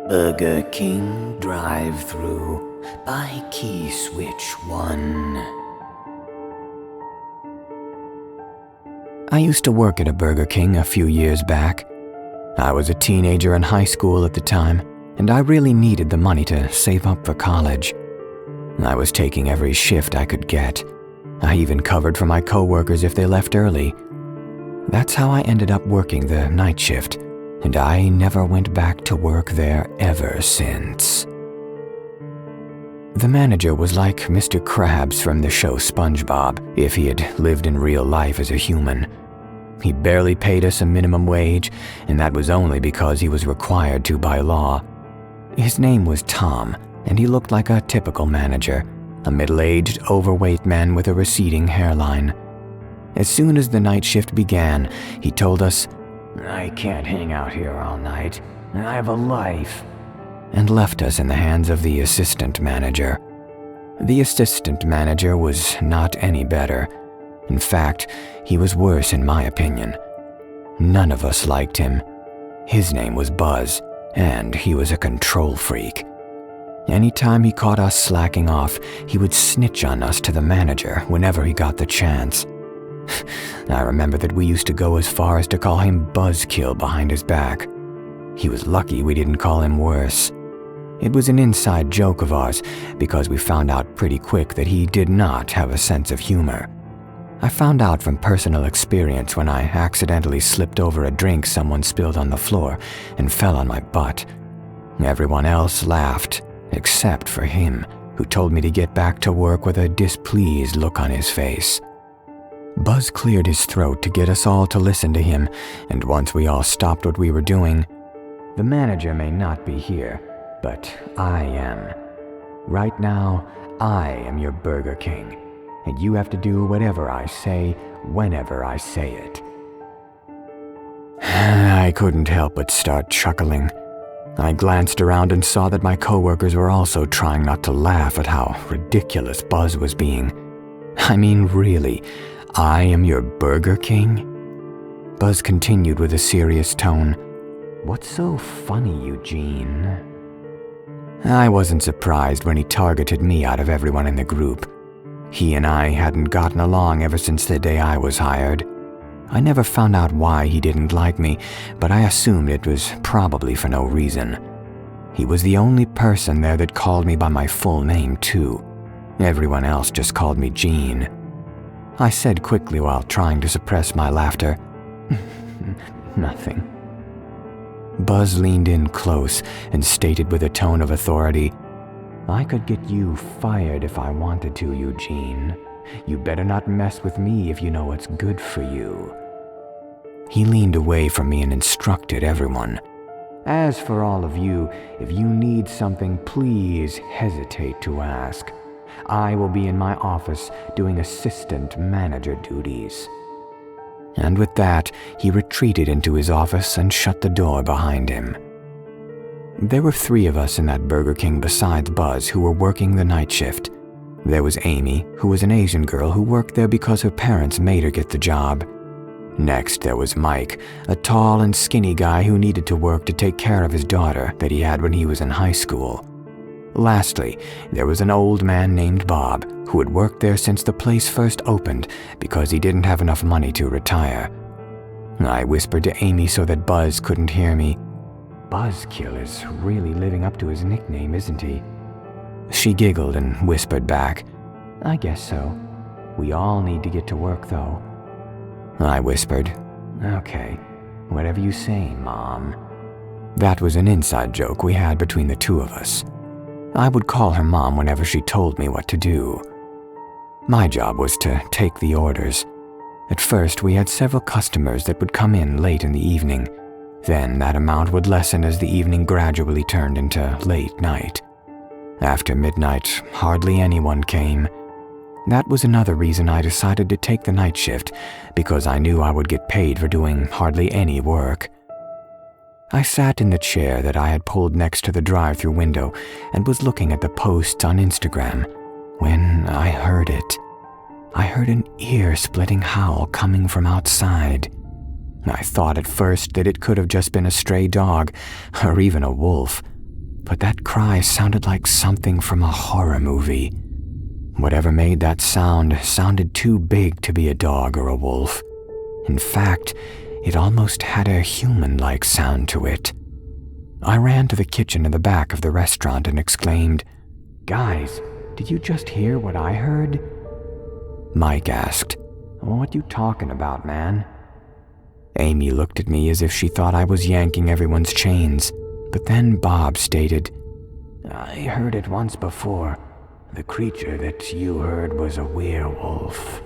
Burger King drive-thru by key switch 1. I used to work at a Burger King a few years back. I was a teenager in high school at the time, and I really needed the money to save up for college. I was taking every shift I could get. I even covered for my coworkers if they left early. That's how I ended up working the night shift, and I never went back to work there ever since. The manager was like Mr. Krabs from the show SpongeBob if he had lived in real life as a human. He barely paid us a minimum wage, and that was only because he was required to by law. His name was Tom, and he looked like a typical manager, a middle-aged, overweight man with a receding hairline. As soon as the night shift began, he told us, "I can't hang out here all night. I have a life," and left us in the hands of the assistant manager. The assistant manager was not any better. In fact, he was worse in my opinion. None of us liked him. His name was Buzz, and he was a control freak. Anytime he caught us slacking off, he would snitch on us to the manager whenever he got the chance. I remember that we used to go as far as to call him Buzzkill behind his back. He was lucky we didn't call him worse. It was an inside joke of ours because we found out pretty quick that he did not have a sense of humor. I found out from personal experience when I accidentally slipped over a drink someone spilled on the floor and fell on my butt. Everyone else laughed, except for him, who told me to get back to work with a displeased look on his face. Buzz cleared his throat to get us all to listen to him, and once we all stopped what we were doing, "The manager may not be here, but I am. Right now, I am your Burger King, and you have to do whatever I say, whenever I say it." I couldn't help but start chuckling. I glanced around and saw that my coworkers were also trying not to laugh at how ridiculous Buzz was being. I mean, really, I am your Burger King? Buzz continued with a serious tone. "What's so funny, Eugene?" I wasn't surprised when he targeted me out of everyone in the group. He and I hadn't gotten along ever since the day I was hired. I never found out why he didn't like me, but I assumed it was probably for no reason. He was the only person there that called me by my full name, too. Everyone else just called me Gene. I said quickly while trying to suppress my laughter, "Nothing." Buzz leaned in close and stated with a tone of authority, "I could get you fired if I wanted to, Eugene. You better not mess with me if you know what's good for you." He leaned away from me and instructed everyone, "As for all of you, if you need something, please hesitate to ask. I will be in my office doing assistant manager duties." And with that, he retreated into his office and shut the door behind him. There were 3 of us in that Burger King besides Buzz who were working the night shift. There was Amy, who was an Asian girl who worked there because her parents made her get the job. Next, there was Mike, a tall and skinny guy who needed to work to take care of his daughter that he had when he was in high school. Lastly, there was an old man named Bob who had worked there since the place first opened because he didn't have enough money to retire. I whispered to Amy so that Buzz couldn't hear me, "Buzzkill is really living up to his nickname, isn't he?" She giggled and whispered back, "I guess so. We all need to get to work, though." I whispered, "Okay, whatever you say, Mom." That was an inside joke we had between the 2 of us. I would call her Mom whenever she told me what to do. My job was to take the orders. At first, we had several customers that would come in late in the evening. Then that amount would lessen as the evening gradually turned into late night. After midnight, hardly anyone came. That was another reason I decided to take the night shift, because I knew I would get paid for doing hardly any work. I sat in the chair that I had pulled next to the drive-thru window and was looking at the posts on Instagram when I heard it. I heard an ear-splitting howl coming from outside. I thought at first that it could have just been a stray dog or even a wolf, but that cry sounded like something from a horror movie. Whatever made that sound sounded too big to be a dog or a wolf. In fact, it almost had a human-like sound to it. I ran to the kitchen in the back of the restaurant and exclaimed, "Guys, did you just hear what I heard?" Mike asked, "What you talking about, man?" Amy looked at me as if she thought I was yanking everyone's chains, but then Bob stated, "I heard it once before. The creature that you heard was a werewolf."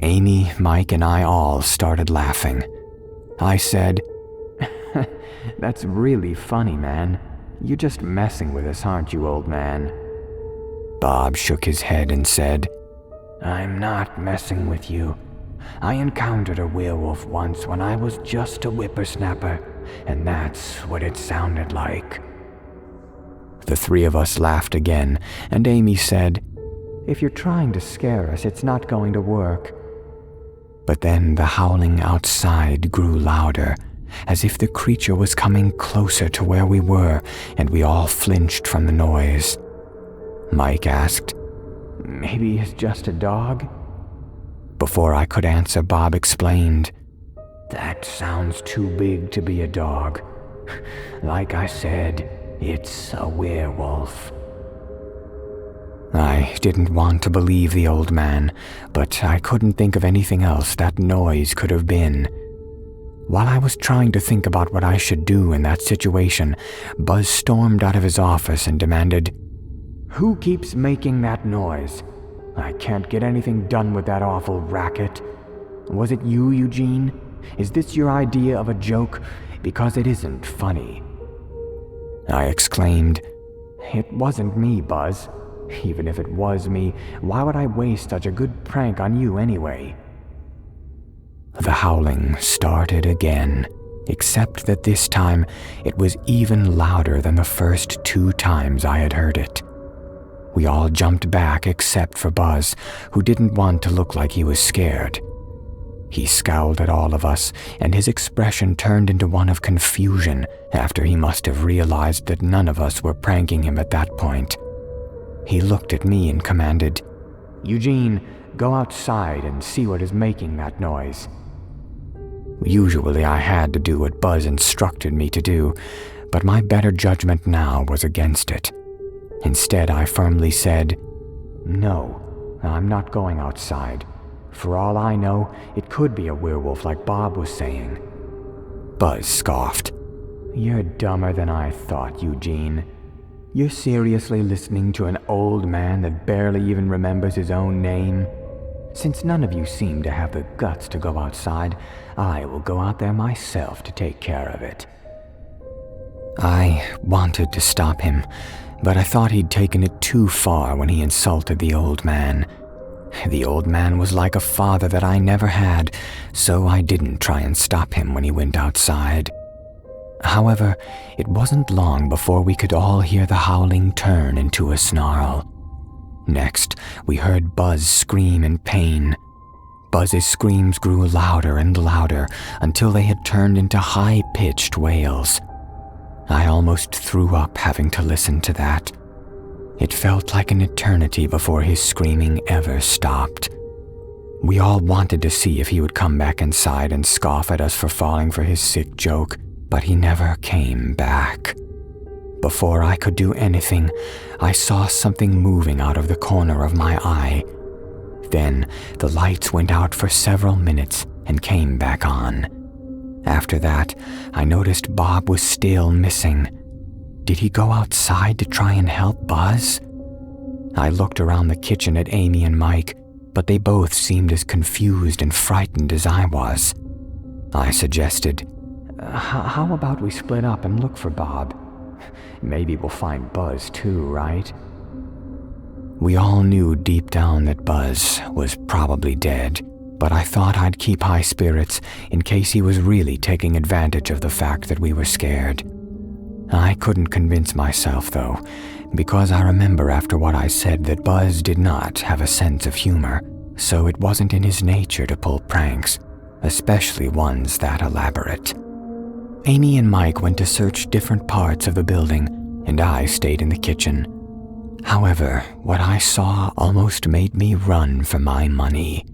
Amy, Mike, and I all started laughing. I said, "That's really funny, man. You're just messing with us, aren't you, old man?" Bob shook his head and said, "I'm not messing with you. I encountered a werewolf once when I was just a whippersnapper, and that's what it sounded like." The three of us laughed again, and Amy said, "If you're trying to scare us, it's not going to work." But then the howling outside grew louder, as if the creature was coming closer to where we were, and we all flinched from the noise. Mike asked, "Maybe it's just a dog?" Before I could answer, Bob explained, "That sounds too big to be a dog. Like I said, it's a werewolf." I didn't want to believe the old man, but I couldn't think of anything else that noise could have been. While I was trying to think about what I should do in that situation, Buzz stormed out of his office and demanded, "Who keeps making that noise? I can't get anything done with that awful racket. Was it you, Eugene? Is this your idea of a joke? Because it isn't funny." I exclaimed, "It wasn't me, Buzz. Even if it was me, why would I waste such a good prank on you anyway?" The howling started again, except that this time it was even louder than the first 2 times I had heard it. We all jumped back except for Buzz, who didn't want to look like he was scared. He scowled at all of us, and his expression turned into one of confusion after he must have realized that none of us were pranking him at that point. He looked at me and commanded, "Eugene, go outside and see what is making that noise." Usually I had to do what Buzz instructed me to do, but my better judgment now was against it. Instead, I firmly said, "No, I'm not going outside. For all I know, it could be a werewolf like Bob was saying." Buzz scoffed. "You're dumber than I thought, Eugene. You're seriously listening to an old man that barely even remembers his own name? Since none of you seem to have the guts to go outside, I will go out there myself to take care of it." I wanted to stop him, but I thought he'd taken it too far when he insulted the old man. The old man was like a father that I never had, so I didn't try and stop him when he went outside. However, it wasn't long before we could all hear the howling turn into a snarl. Next, we heard Buzz scream in pain. Buzz's screams grew louder and louder until they had turned into high-pitched wails. I almost threw up having to listen to that. It felt like an eternity before his screaming ever stopped. We all wanted to see if he would come back inside and scoff at us for falling for his sick joke, but he never came back. Before I could do anything, I saw something moving out of the corner of my eye. Then the lights went out for several minutes and came back on. After that, I noticed Bob was still missing. Did he go outside to try and help Buzz? I looked around the kitchen at Amy and Mike, but they both seemed as confused and frightened as I was. I suggested, "How about we split up and look for Bob? Maybe we'll find Buzz too, right?" We all knew deep down that Buzz was probably dead, but I thought I'd keep high spirits in case he was really taking advantage of the fact that we were scared. I couldn't convince myself, though, because I remember after what I said that Buzz did not have a sense of humor, so it wasn't in his nature to pull pranks, especially ones that elaborate. Amy and Mike went to search different parts of the building, and I stayed in the kitchen. However, what I saw almost made me run for my money.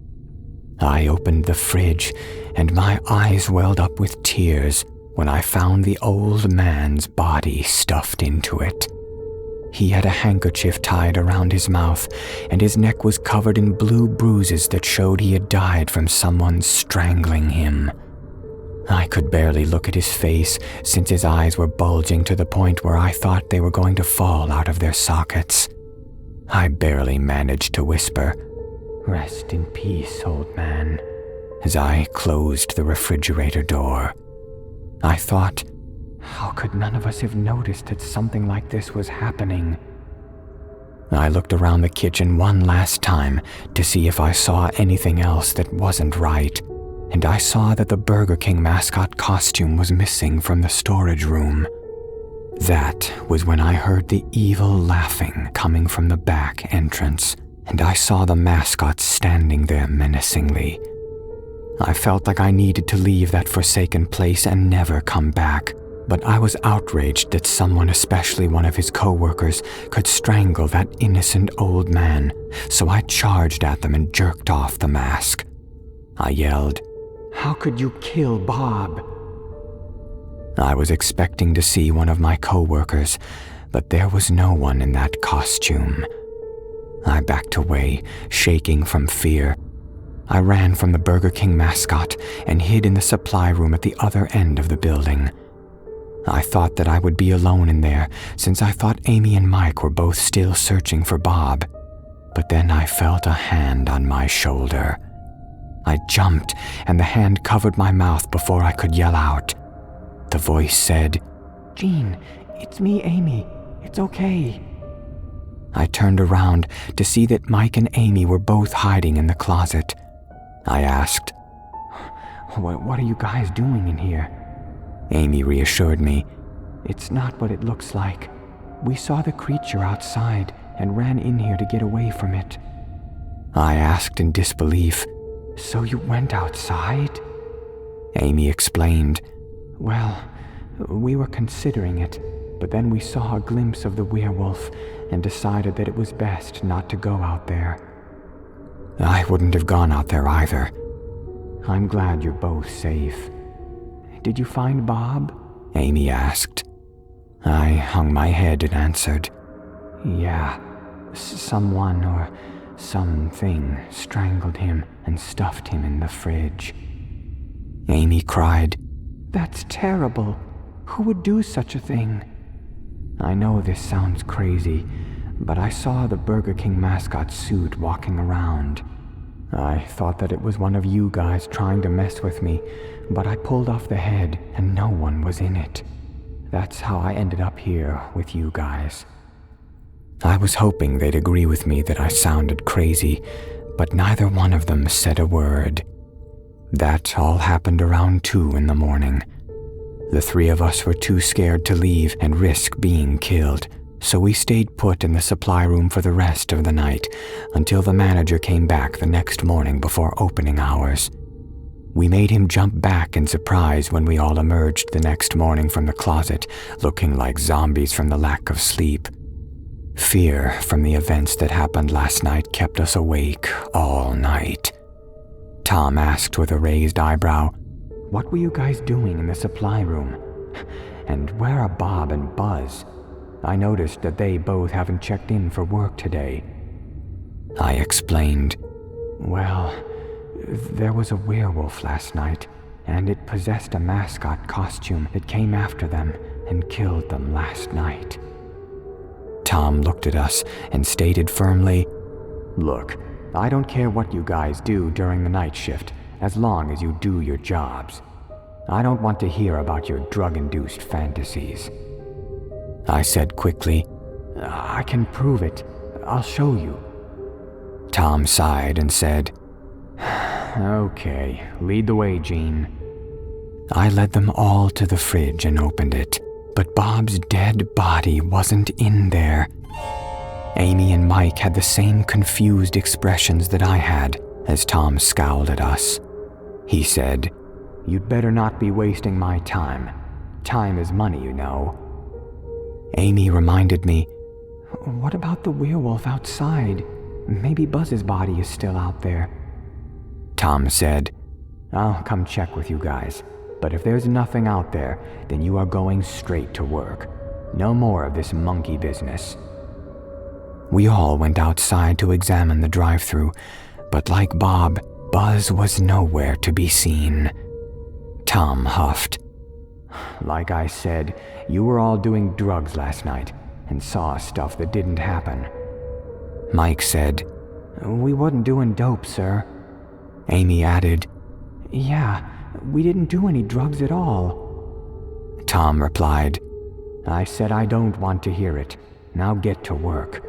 I opened the fridge, and my eyes welled up with tears when I found the old man's body stuffed into it. He had a handkerchief tied around his mouth, and his neck was covered in blue bruises that showed he had died from someone strangling him. I could barely look at his face since his eyes were bulging to the point where I thought they were going to fall out of their sockets. I barely managed to whisper, "Rest in peace, old man," as I closed the refrigerator door. I thought, how could none of us have noticed that something like this was happening? I looked around the kitchen one last time to see if I saw anything else that wasn't right, and I saw that the Burger King mascot costume was missing from the storage room. That was when I heard the evil laughing coming from the back entrance, and I saw the mascot standing there menacingly. I felt like I needed to leave that forsaken place and never come back, but I was outraged that someone, especially one of his co-workers, could strangle that innocent old man, so I charged at them and jerked off the mask. I yelled, "How could you kill Bob?" I was expecting to see one of my co-workers, but there was no one in that costume. I backed away, shaking from fear. I ran from the Burger King mascot and hid in the supply room at the other end of the building. I thought that I would be alone in there, since I thought Amy and Mike were both still searching for Bob. But then I felt a hand on my shoulder. I jumped, and the hand covered my mouth before I could yell out. The voice said, "Jean, it's me, Amy. It's okay." I turned around to see that Mike and Amy were both hiding in the closet. I asked, What are you guys doing in here?" Amy reassured me. "It's not what it looks like. We saw the creature outside and ran in here to get away from it." I asked in disbelief, "So you went outside?" Amy explained, "Well, we were considering it, but then we saw a glimpse of the werewolf and decided that it was best not to go out there." I wouldn't have gone out there either. "I'm glad you're both safe. Did you find Bob?" Amy asked. I hung my head and answered, "Yeah, someone or something strangled him and stuffed him in the fridge." Amy cried, "That's terrible. Who would do such a thing?" I know this sounds crazy, but I saw the Burger King mascot suit walking around. I thought that it was one of you guys trying to mess with me, but I pulled off the head and no one was in it. That's how I ended up here with you guys. I was hoping they'd agree with me that I sounded crazy, but neither one of them said a word. That all happened around 2 in the morning. The 3 of us were too scared to leave and risk being killed, so we stayed put in the supply room for the rest of the night until the manager came back the next morning before opening hours. We made him jump back in surprise when we all emerged the next morning from the closet, looking like zombies from the lack of sleep. Fear from the events that happened last night kept us awake all night. Tom asked with a raised eyebrow, "What were you guys doing in the supply room? And where are Bob and Buzz? I noticed that they both haven't checked in for work today." I explained, "Well, there was a werewolf last night, and it possessed a mascot costume that came after them and killed them last night." Tom looked at us and stated firmly, "Look, I don't care what you guys do during the night shift, as long as you do your jobs. I don't want to hear about your drug-induced fantasies." I said quickly, "I can prove it. I'll show you." Tom sighed and said, "Okay, lead the way, Jean." I led them all to the fridge and opened it, but Bob's dead body wasn't in there. Amy and Mike had the same confused expressions that I had as Tom scowled at us. He said, "You'd better not be wasting my time. Time is money, you know. Amy reminded me, "What about the werewolf outside? Maybe Buzz's body is still out there." Tom said, "I'll come check with you guys, but if there's nothing out there, then you are going straight to work. No more of this monkey business." We all went outside to examine the drive-thru, but like Bob, Buzz was nowhere to be seen. Tom huffed. "Like I said, you were all doing drugs last night and saw stuff that didn't happen." Mike said, "We wasn't doing dope, sir." Amy added, "Yeah, we didn't do any drugs at all." Tom replied, "I said I don't want to hear it. Now get to work."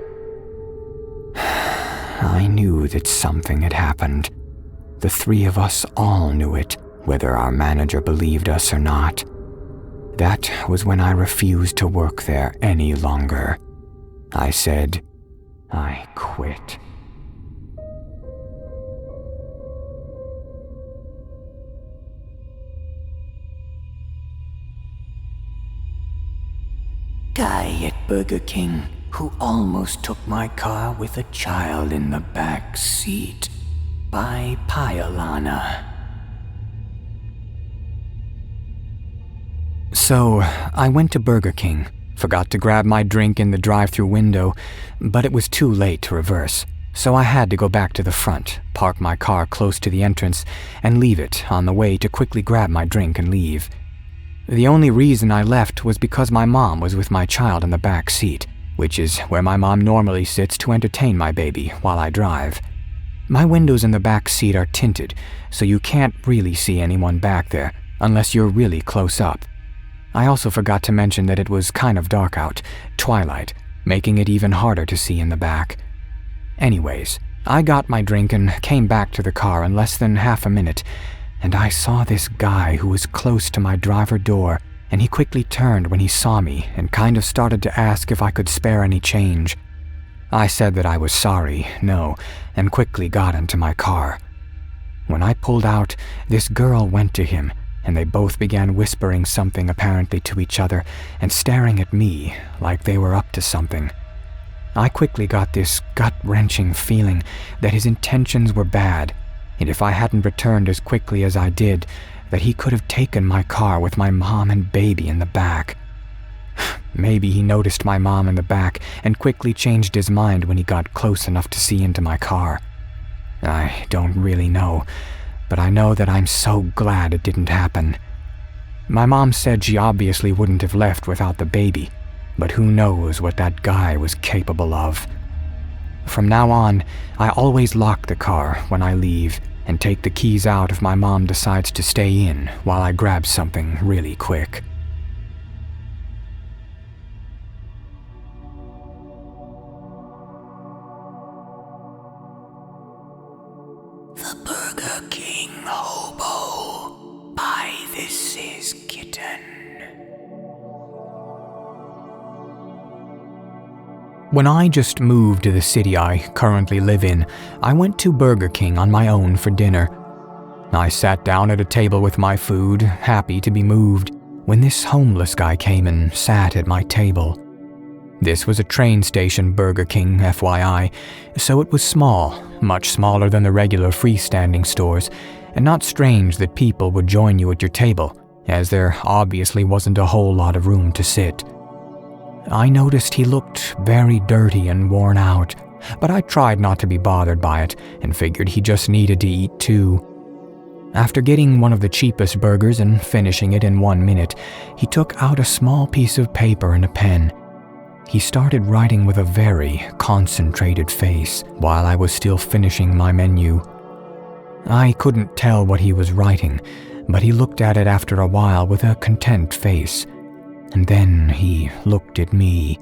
I knew that something had happened. The three of us all knew it, whether our manager believed us or not. That was when I refused to work there any longer. I said, I quit. Guy at Burger King who almost took my car with a child in the back seat, by Pyalana. So, I went to Burger King, forgot to grab my drink in the drive-thru window, but it was too late to reverse, so I had to go back to the front, park my car close to the entrance, and leave it on the way to quickly grab my drink and leave. The only reason I left was because my mom was with my child in the back seat, which is where my mom normally sits to entertain my baby while I drive. My windows in the back seat are tinted, so you can't really see anyone back there unless you're really close up. I also forgot to mention that it was kind of dark out, twilight, making it even harder to see in the back. Anyways, I got my drink and came back to the car in less than half a minute, and I saw this guy who was close to my driver door, and he quickly turned when he saw me and kind of started to ask if I could spare any change. I said that I was sorry, no, and quickly got into my car. When I pulled out, this girl went to him, and they both began whispering something apparently to each other and staring at me like they were up to something. I quickly got this gut-wrenching feeling that his intentions were bad, and if I hadn't returned as quickly as I did, that he could have taken my car with my mom and baby in the back. Maybe he noticed my mom in the back and quickly changed his mind when he got close enough to see into my car. I don't really know, but I know that I'm so glad it didn't happen. My mom said she obviously wouldn't have left without the baby, but who knows what that guy was capable of. From now on, I always lock the car when I leave and take the keys out if my mom decides to stay in while I grab something really quick. The Burger King Hobo by This Is Kitten. When I just moved to the city I currently live in, I went to Burger King on my own for dinner. I sat down at a table with my food, happy to be moved, when this homeless guy came and sat at my table. This was a train station Burger King, FYI, so it was small, much smaller than the regular freestanding stores, and not strange that people would join you at your table, as there obviously wasn't a whole lot of room to sit. I noticed he looked very dirty and worn out, but I tried not to be bothered by it and figured he just needed to eat too. After getting one of the cheapest burgers and finishing it in 1 minute, he took out a small piece of paper and a pen. He started writing with a very concentrated face while I was still finishing my menu. I couldn't tell what he was writing, but he looked at it after a while with a content face. And then he looked at me.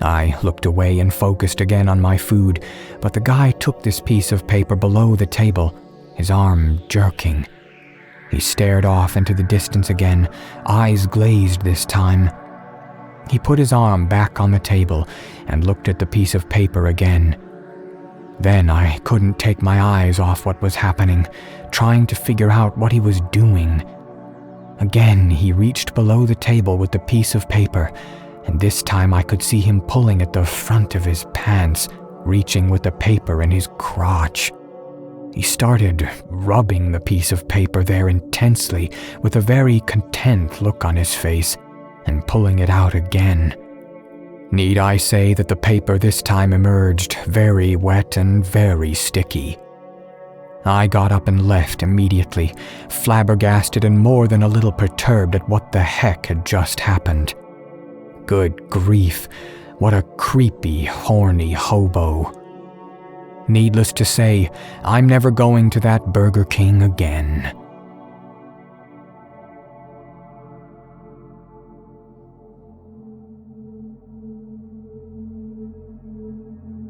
I looked away and focused again on my food, but the guy took this piece of paper below the table, his arm jerking. He stared off into the distance again, eyes glazed this time. He put his arm back on the table and looked at the piece of paper again. Then I couldn't take my eyes off what was happening, trying to figure out what he was doing. Again, he reached below the table with the piece of paper, and this time I could see him pulling at the front of his pants, reaching with the paper in his crotch. He started rubbing the piece of paper there intensely with a very content look on his face, and pulling it out again. Need I say that the paper this time emerged very wet and very sticky? I got up and left immediately, flabbergasted and more than a little perturbed at what the heck had just happened. Good grief, what a creepy, horny hobo. Needless to say, I'm never going to that Burger King again.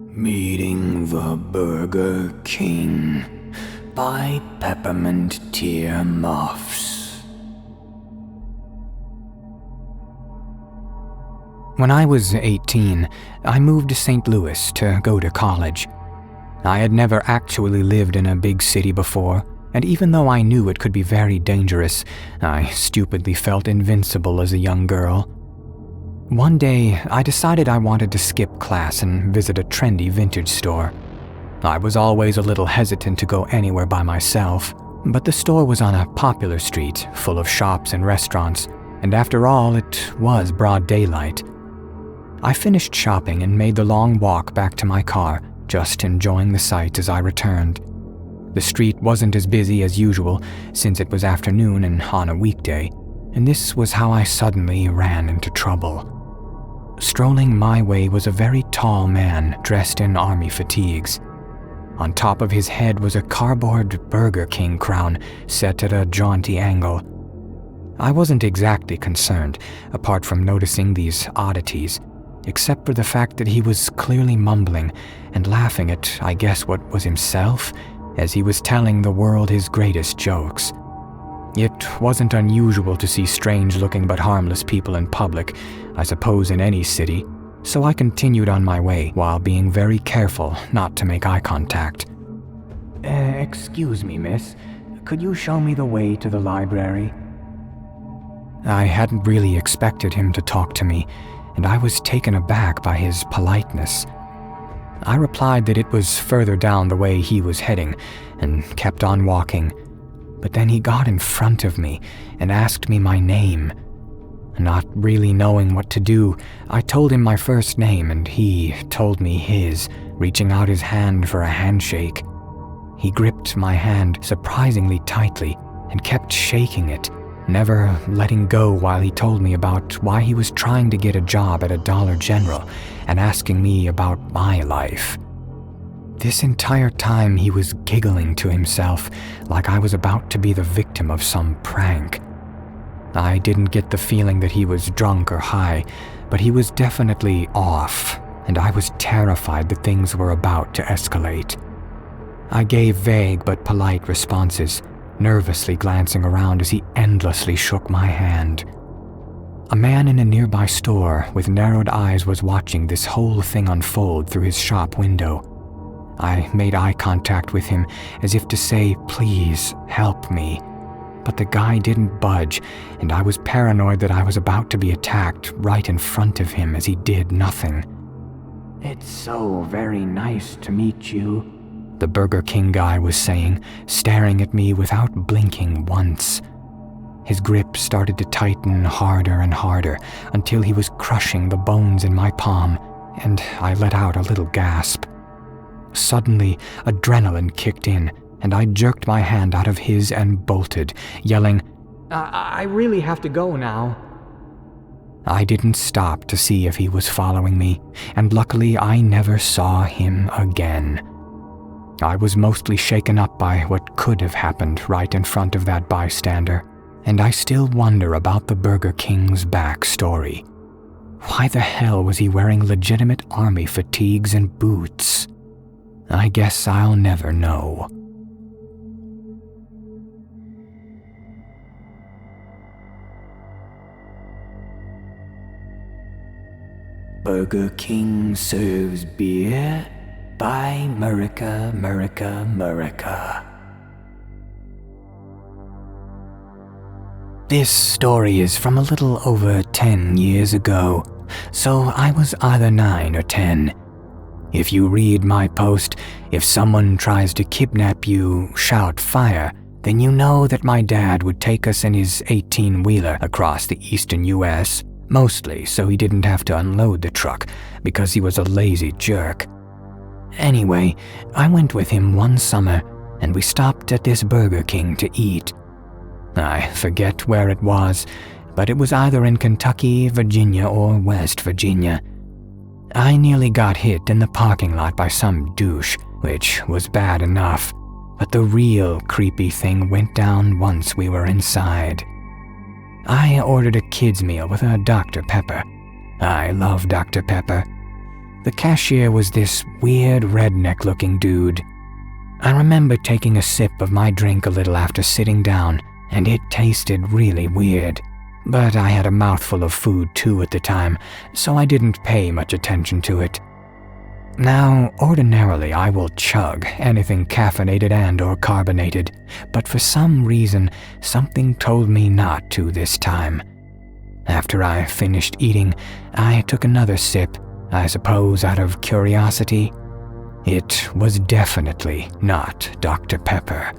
Meeting the Burger King by Peppermint Tear Muffs. When I was 18, I moved to St. Louis to go to college. I had never actually lived in a big city before, and even though I knew it could be very dangerous, I stupidly felt invincible as a young girl. One day, I decided I wanted to skip class and visit a trendy vintage store. I was always a little hesitant to go anywhere by myself, but the store was on a popular street full of shops and restaurants, and after all, it was broad daylight. I finished shopping and made the long walk back to my car, just enjoying the sights as I returned. The street wasn't as busy as usual since it was afternoon and on a weekday, and this was how I suddenly ran into trouble. Strolling my way was a very tall man dressed in army fatigues. On top of his head was a cardboard Burger King crown set at a jaunty angle. I wasn't exactly concerned, apart from noticing these oddities, except for the fact that he was clearly mumbling and laughing at, I guess, what was himself, as he was telling the world his greatest jokes. It wasn't unusual to see strange-looking but harmless people in public, I suppose in any city, so I continued on my way while being very careful not to make eye contact. Excuse me, miss. Could you show me the way to the library? I hadn't really expected him to talk to me, and I was taken aback by his politeness. I replied that it was further down the way he was heading, and kept on walking. But then he got in front of me and asked me my name. Not really knowing what to do, I told him my first name and he told me his, reaching out his hand for a handshake. He gripped my hand surprisingly tightly and kept shaking it, never letting go while he told me about why he was trying to get a job at a Dollar General and asking me about my life. This entire time he was giggling to himself like I was about to be the victim of some prank. I didn't get the feeling that he was drunk or high, but he was definitely off, and I was terrified that things were about to escalate. I gave vague but polite responses, nervously glancing around as he endlessly shook my hand. A man in a nearby store with narrowed eyes was watching this whole thing unfold through his shop window. I made eye contact with him as if to say, "Please, help me." But the guy didn't budge, and I was paranoid that I was about to be attacked right in front of him as he did nothing. "It's so very nice to meet you," the Burger King guy was saying, staring at me without blinking once. His grip started to tighten harder and harder until he was crushing the bones in my palm, and I let out a little gasp. Suddenly, adrenaline kicked in, and I jerked my hand out of his and bolted, yelling, I really have to go now." I didn't stop to see if he was following me, and luckily I never saw him again. I was mostly shaken up by what could have happened right in front of that bystander, and I still wonder about the Burger King's backstory. Why the hell was he wearing legitimate army fatigues and boots? I guess I'll never know. Burger King serves beer by Murica. This story is from a little over 10 years ago, so I was either 9 or 10. If you read my post, if someone tries to kidnap you, shout fire, then you know that my dad would take us in his 18-wheeler across the eastern US, mostly so he didn't have to unload the truck because he was a lazy jerk. Anyway, I went with him one summer and we stopped at this Burger King to eat. I forget where it was, but it was either in Kentucky, Virginia, or West Virginia. I nearly got hit in the parking lot by some douche, which was bad enough, but the real creepy thing went down once we were inside. I ordered a kid's meal with a Dr. Pepper. I love Dr. Pepper. The cashier was this weird redneck-looking dude. I remember taking a sip of my drink a little after sitting down, and it tasted really weird. But I had a mouthful of food too at the time, so I didn't pay much attention to it. Now, ordinarily I will chug anything caffeinated and or carbonated, but for some reason, something told me not to this time. After I finished eating, I took another sip, I suppose out of curiosity. It was definitely not Dr. Pepper.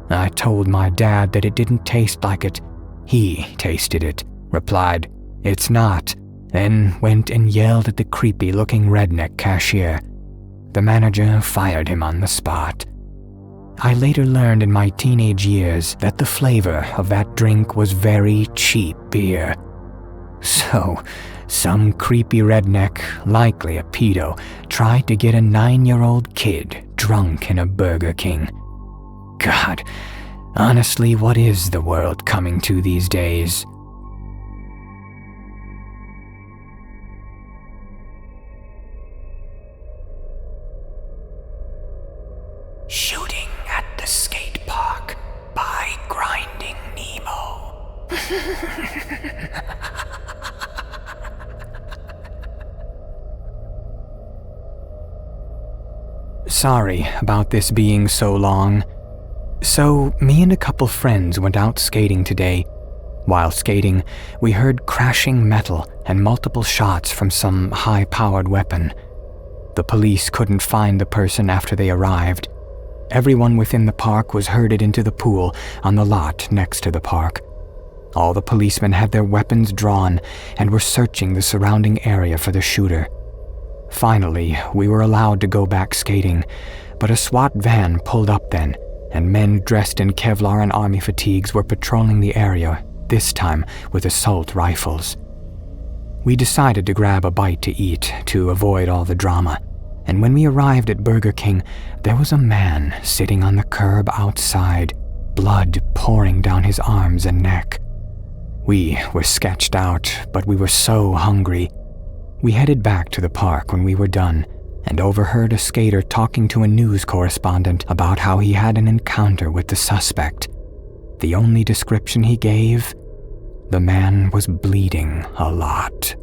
I told my dad that it didn't taste like it. He tasted it, replied, "It's not," then went and yelled at the creepy-looking redneck cashier. The manager fired him on the spot. I later learned in my teenage years that the flavor of that drink was very cheap beer. So, some creepy redneck, likely a pedo, tried to get a 9-year-old kid drunk in a Burger King. God, honestly, what is the world coming to these days? Shooting at the skate park by Grinding Nemo. Sorry about this being so long. So, me and a couple friends went out skating today. While skating, we heard crashing metal and multiple shots from some high-powered weapon. The police couldn't find the person after they arrived. Everyone within the park was herded into the pool on the lot next to the park. All the policemen had their weapons drawn and were searching the surrounding area for the shooter. Finally, we were allowed to go back skating, but a SWAT van pulled up then, and men dressed in Kevlar and army fatigues were patrolling the area, this time with assault rifles. We decided to grab a bite to eat to avoid all the drama, and when we arrived at Burger King, there was a man sitting on the curb outside, blood pouring down his arms and neck. We were sketched out, but we were so hungry. We headed back to the park when we were done, and overheard a skater talking to a news correspondent about how he had an encounter with the suspect. The only description he gave? The man was bleeding a lot.